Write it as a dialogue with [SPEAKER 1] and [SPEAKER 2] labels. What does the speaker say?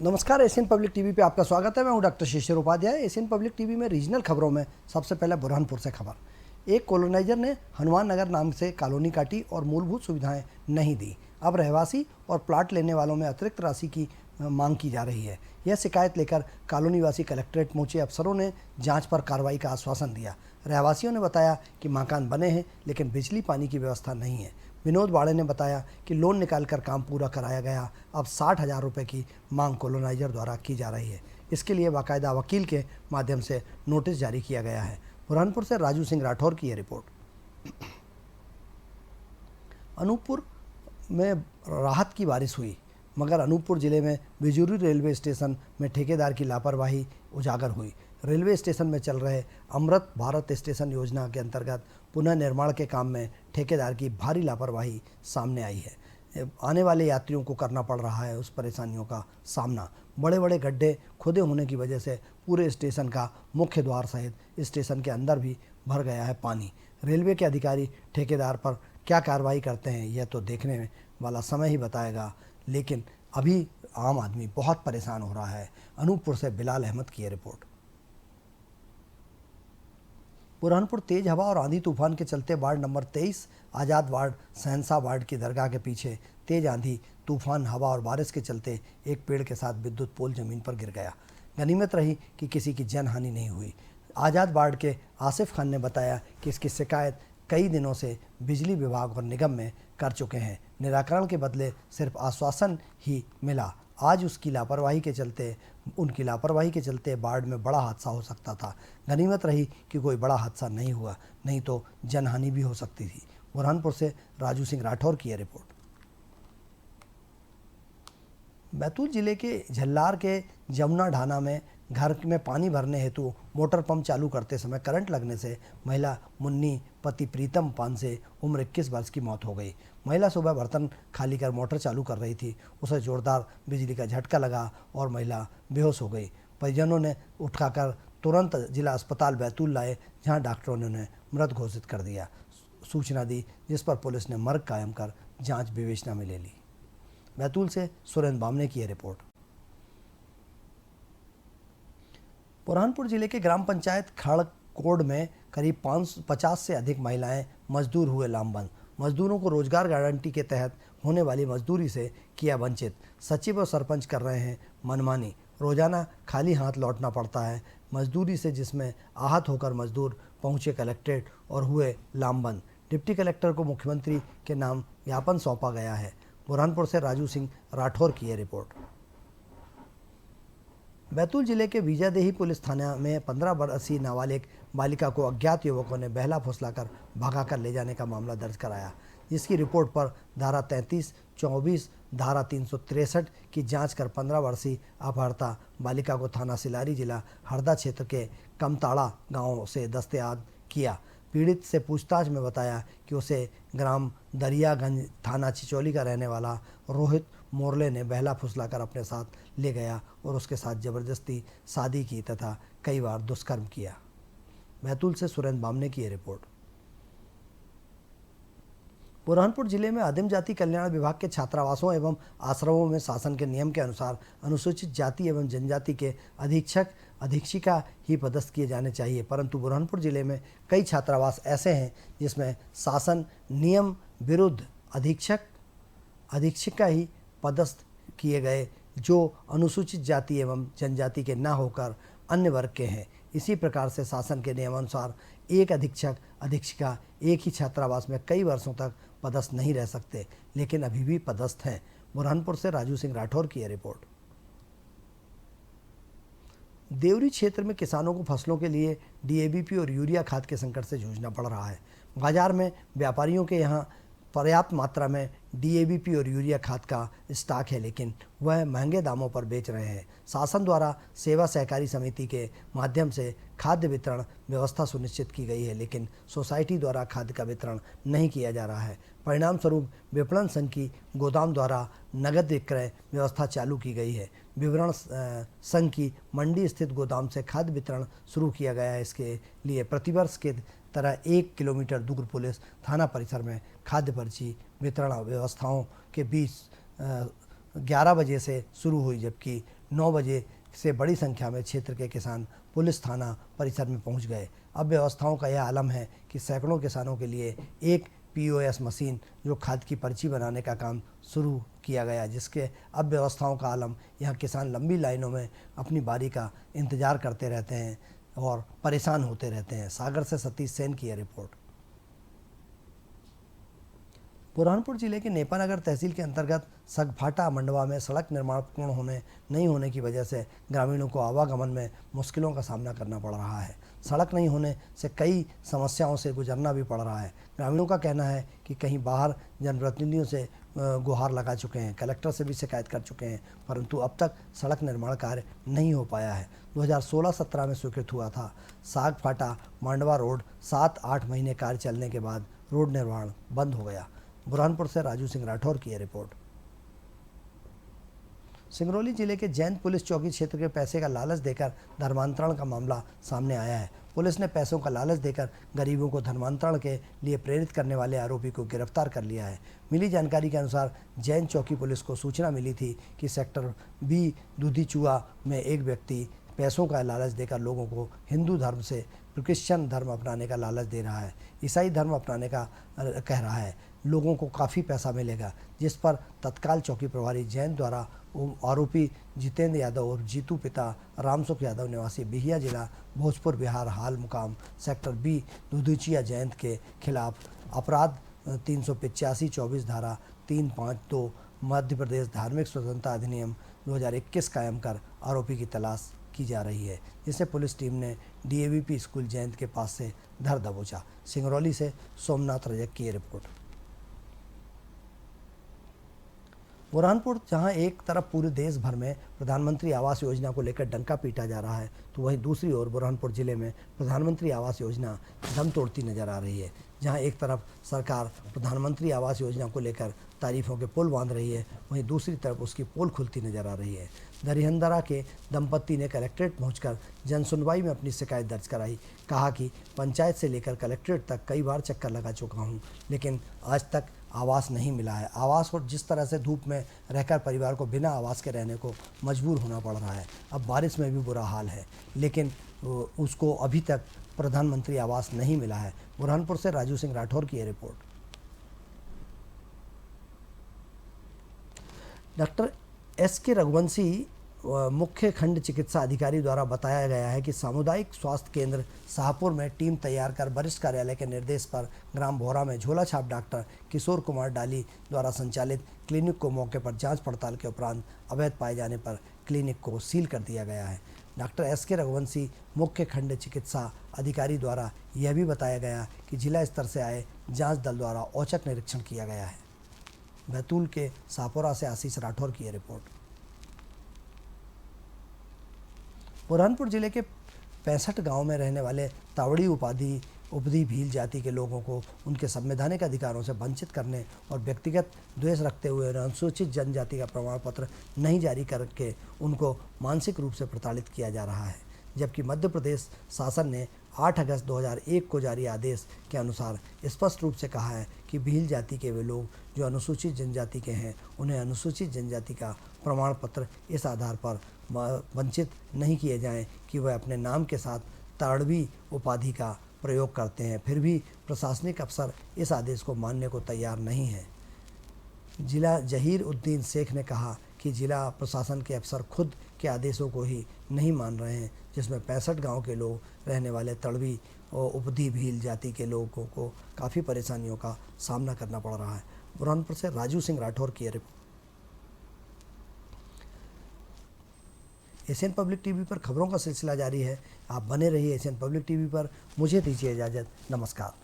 [SPEAKER 1] नमस्कार, Asian public TV पे आपका स्वागत है। मैं हूं डॉक्टर शिशिर उपाध्याय। एशियन पब्लिक टीवी में रीजनल खबरों में सबसे पहले बुरहानपुर से खबर। एक कॉलोनाइजर ने हनुमान नगर नाम से कॉलोनी काटी और मूलभूत सुविधाएं नहीं दी। अब रहवासी और प्लाट लेने वालों में अतिरिक्त राशि की मांग की जा रही है। यह शिकायत लेकर कॉलोनी वासी कलेक्ट्रेट पहुंचे। अफसरों ने जांच पर कार्रवाई का आश्वासन दिया। रहवासियों ने बताया कि मकान बने हैं लेकिन बिजली पानी की व्यवस्था नहीं है। विनोद वाड़े ने बताया कि लोन निकालकर काम पूरा कराया गया। अब 60,000 रुपये की मांग कॉलोनाइजर द्वारा की जा रही है। इसके लिए बाकायदा वकील के माध्यम से नोटिस जारी किया गया है। बुरहानपुर से राजू सिंह राठौर की यह रिपोर्ट। अनूपपुर में राहत की बारिश हुई, मगर अनूपपुर जिले में बिजूरी रेलवे स्टेशन में ठेकेदार की लापरवाही उजागर हुई। रेलवे स्टेशन में चल रहे अमृत भारत स्टेशन योजना के अंतर्गत पुनर्निर्माण के काम में ठेकेदार की भारी लापरवाही सामने आई है। आने वाले यात्रियों को करना पड़ रहा है उस परेशानियों का सामना। बड़े बड़े गड्ढे खुदे होने की वजह से पूरे स्टेशन का मुख्य द्वार सहित स्टेशन के अंदर भी भर गया है पानी। रेलवे के अधिकारी ठेकेदार पर क्या कार्रवाई करते हैं यह तो देखने वाला समय ही बताएगा, लेकिन अभी आम आदमी बहुत परेशान हो रहा है। अनूपपुर से बिलाल अहमद की यह रिपोर्ट। बुरहानपुर तेज हवा और आंधी तूफान के चलते वार्ड नंबर 23 आज़ाद वार्ड सहनसा वार्ड की दरगाह के पीछे तेज आंधी तूफान हवा और बारिश के चलते एक पेड़ के साथ विद्युत पोल जमीन पर गिर गया। गनीमत रही कि किसी की जनहानि नहीं हुई। आज़ाद वार्ड के आसिफ खान ने बताया कि इसकी शिकायत कई दिनों से बिजली विभाग और निगम में कर चुके हैं। निराकरण के बदले सिर्फ आश्वासन ही मिला। आज उनकी लापरवाही के चलते वार्ड में बड़ा हादसा हो सकता था। गनीमत रही कि कोई बड़ा हादसा नहीं हुआ, नहीं तो जनहानि भी हो सकती थी। बुरहानपुर से राजू सिंह राठौर की यह रिपोर्ट। बैतूल जिले के झल्लार के जमुना ढाना में घर में पानी भरने हेतु मोटर पंप चालू करते समय करंट लगने से महिला मुन्नी पति प्रीतम पानसे उम्र 21 वर्ष की मौत हो गई। महिला सुबह बर्तन खाली कर मोटर चालू कर रही थी। उसे जोरदार बिजली का झटका लगा और महिला बेहोश हो गई। परिजनों ने उठाकर तुरंत जिला अस्पताल बैतूल लाए, जहां डॉक्टरों ने उन्हें मृत घोषित कर दिया। सूचना दी, जिस पर पुलिस ने मर्ग कायम कर जाँच विवेचना में ले ली। बैतूल से सुरेंद्र बामने की यह रिपोर्ट। बुरहानपुर जिले के ग्राम पंचायत खड़कोड में करीब 50 से अधिक महिलाएं मजदूर हुए लामबंद। मजदूरों को रोजगार गारंटी के तहत होने वाली मजदूरी से किया वंचित। सचिव और सरपंच कर रहे हैं मनमानी। रोजाना खाली हाथ लौटना पड़ता है मजदूरी से, जिसमें आहत होकर मजदूर पहुंचे कलेक्ट्रेट और हुए लामबंद। डिप्टी कलेक्टर को मुख्यमंत्री के नाम ज्ञापन सौंपा गया है। बुरहानपुर से राजू सिंह राठौर की यह रिपोर्ट। बैतूल जिले के विजयदेही पुलिस थाना में 15 वर्षीय नाबालिग बालिका को अज्ञात युवकों ने बहला फुसलाकर भगाकर ले जाने का मामला दर्ज कराया, जिसकी रिपोर्ट पर धारा 33, 24, धारा 363 की जांच कर 15 वर्षीय अपहर्ता बालिका को थाना सिलारी जिला हरदा क्षेत्र के कमताड़ा गांव से दस्तयाब किया। पीड़ित से पूछताछ में बताया कि उसे ग्राम दरियागंज थाना चिचौली का रहने वाला रोहित मोरले ने बहला फुसलाकर अपने साथ ले गया और उसके साथ जबरदस्ती शादी की तथा कई बार दुष्कर्म किया। बैतूल से सुरेंद्र बामने की यह रिपोर्ट। बुरहानपुर जिले में आदिम जाति कल्याण विभाग के छात्रावासों एवं आश्रमों में शासन के नियम के अनुसार अनुसूचित जाति एवं जनजाति के अधीक्षक अधीक्षिका ही पदस्थ किए जाने चाहिए, परंतु बुरहानपुर जिले में कई छात्रावास ऐसे हैं जिसमें शासन नियम विरुद्ध अधीक्षक अधीक्षिका ही पदस्थ किए गए, जो अनुसूचित जाति एवं जनजाति के न होकर अन्य वर्ग के हैं। इसी प्रकार से शासन के नियमानुसार एक अधीक्षक अधीक्षिका एक ही छात्रावास में कई वर्षों तक पदस्थ नहीं रह सकते, लेकिन अभी भी पदस्थ हैं। बुरहानपुर से राजू सिंह राठौर की यह रिपोर्ट। देवरी क्षेत्र में किसानों को फसलों के लिए डीएबीपी और यूरिया खाद के संकट से जूझना पड़ रहा है। बाजार में व्यापारियों के यहाँ पर्याप्त मात्रा में डीएबीपी और यूरिया खाद का स्टॉक है, लेकिन वह महंगे दामों पर बेच रहे हैं। शासन द्वारा सेवा सहकारी समिति के माध्यम से खाद्य वितरण व्यवस्था सुनिश्चित की गई है, लेकिन सोसाइटी द्वारा खाद्य का वितरण नहीं किया जा रहा है। परिणाम स्वरूप विपणन संघ की गोदाम द्वारा नगद विक्रय व्यवस्था चालू की गई है। विवरण संघ की मंडी स्थित गोदाम से खाद्य वितरण शुरू किया गया है। इसके लिए प्रतिवर्ष के तरह 1 किलोमीटर दूर पुलिस थाना परिसर में खाद्य पर्ची वितरण व्यवस्थाओं के बीच 11 बजे से शुरू हुई, जबकि 9 बजे से बड़ी संख्या में क्षेत्र के किसान पुलिस थाना परिसर में पहुंच गए। अब व्यवस्थाओं का यह आलम है कि सैकड़ों किसानों के लिए एक POS मशीन जो खाद की पर्ची बनाने का काम शुरू किया गया, जिसके अब व्यवस्थाओं का आलम यहाँ किसान लंबी लाइनों में अपनी बारी का इंतजार करते रहते हैं और परेशान होते रहते हैं। सागर से सतीश सेन की यह रिपोर्ट। बुरहानपुर जिले के नेपानगर तहसील के अंतर्गत सगफाटा मंडवा में सड़क निर्माण पूर्ण नहीं होने की वजह से ग्रामीणों को आवागमन में मुश्किलों का सामना करना पड़ रहा है। सड़क नहीं होने से कई समस्याओं से गुजरना भी पड़ रहा है। ग्रामीणों का कहना है कि कहीं बाहर जनप्रतिनिधियों से गुहार लगा चुके हैं, कलेक्टर से भी शिकायत कर चुके हैं, परंतु अब तक सड़क निर्माण कार्य नहीं हो पाया है। 2016-17 में स्वीकृत हुआ था सागफाटा मांडवा रोड। 7-8 महीने कार्य चलने के बाद रोड निर्माण बंद हो गया। बुरहानपुर से राजू सिंह राठौर की यह रिपोर्ट। सिंगरौली जिले के जैन पुलिस चौकी क्षेत्र के पैसे का लालच देकर धर्मांतरण का मामला सामने आया है। पुलिस ने पैसों का लालच देकर गरीबों को धर्मांतरण के लिए प्रेरित करने वाले आरोपी को गिरफ्तार कर लिया है। मिली जानकारी के अनुसार जैन चौकी पुलिस को सूचना मिली थी कि सेक्टर B दूधीचुआ में एक व्यक्ति पैसों का लालच देकर लोगों को हिंदू धर्म से क्रिश्चियन धर्म अपनाने का लालच दे रहा है, ईसाई धर्म अपनाने का कह रहा है, लोगों को काफ़ी पैसा मिलेगा, जिस पर तत्काल चौकी प्रभारी जैन द्वारा आरोपी जितेंद्र यादव और जीतू पिता रामसुख यादव निवासी बिहिया जिला भोजपुर बिहार हाल मुकाम सेक्टर B दूधीचिया जैन के खिलाफ अपराध 385-24 धारा 352 मध्य प्रदेश धार्मिक स्वतंत्रता अधिनियम 2021 कायम कर आरोपी की तलाश की जा रही है, जिसे पुलिस टीम ने DAVP स्कूल जैंत के पास से धर दबोचा। सिंगरौली से सोमनाथ रजक की रिपोर्ट। बुरहानपुर जहां एक तरफ पूरे देश भर में प्रधानमंत्री आवास योजना को लेकर डंका पीटा जा रहा है, तो वहीं दूसरी ओर बुरहानपुर जिले में प्रधानमंत्री आवास योजना दम तोड़ती नजर आ रही है। जहां एक तरफ सरकार प्रधानमंत्री आवास योजना को लेकर तारीफों के पुल बांध रही है, वहीं दूसरी तरफ उसकी पोल खुलती नजर आ रही है। दरिहंदरा के दंपत्ति ने कलेक्ट्रेट पहुंचकर जन सुनवाई में अपनी शिकायत दर्ज कराई। कहा कि पंचायत से लेकर कलेक्ट्रेट तक कई बार चक्कर लगा चुका हूं, लेकिन आज तक आवास नहीं मिला है। आवास और जिस तरह से धूप में रहकर परिवार को बिना आवास के रहने को मजबूर होना पड़ रहा है। अब बारिश में भी बुरा हाल है, लेकिन उसको अभी तक प्रधानमंत्री आवास नहीं मिला है। बुरहानपुर से राजू सिंह राठौर की यह रिपोर्ट। डॉक्टर SK रघुवंशी मुख्य खंड चिकित्सा अधिकारी द्वारा बताया गया है कि सामुदायिक स्वास्थ्य केंद्र शाहपुर में टीम तैयार कर वरिष्ठ कार्यालय के निर्देश पर ग्राम भोरा में झोला छाप डॉक्टर किशोर कुमार डाली द्वारा संचालित क्लिनिक को मौके पर जांच पड़ताल के उपरांत अवैध पाए जाने पर क्लिनिक को सील कर दिया गया है। डॉक्टर SK रघुवंशी मुख्य खंड चिकित्सा अधिकारी द्वारा यह भी बताया गया कि जिला स्तर से आए जाँच दल द्वारा औचक निरीक्षण किया गया है। बैतूल के सापोरा से आशीष राठौर की यह रिपोर्ट। बुरहानपुर जिले के 65 गांव में रहने वाले तावड़ी उपदी भील जाति के लोगों को उनके संवैधानिक अधिकारों से वंचित करने और व्यक्तिगत द्वेष रखते हुए अनुसूचित जनजाति का प्रमाण पत्र नहीं जारी करके उनको मानसिक रूप से प्रताड़ित किया जा रहा है। जबकि मध्य प्रदेश शासन ने 8 अगस्त 2001 को जारी आदेश के अनुसार स्पष्ट रूप से कहा है कि भील जाति के वे लोग जो अनुसूचित जनजाति के हैं, उन्हें अनुसूचित जनजाति का प्रमाण पत्र इस आधार पर वंचित नहीं किए जाएं कि वह अपने नाम के साथ ताड़वी उपाधि का प्रयोग करते हैं। फिर भी प्रशासनिक अफसर इस आदेश को मानने को तैयार नहीं है। जिला जहीर उद्दीन शेख ने कहा कि जिला प्रशासन के अफसर खुद के आदेशों को ही नहीं मान रहे हैं, जिसमें 65 गांव के लोग रहने वाले तड़वी और उपदी भील जाति के लोगों को काफ़ी परेशानियों का सामना करना पड़ रहा है। बुरहानपुर से राजू सिंह राठौर की रिपोर्ट। एशियन पब्लिक टीवी पर खबरों का सिलसिला जारी है। आप बने रहिए एशियन पब्लिक टीवी पर। मुझे दीजिए इजाज़त। नमस्कार।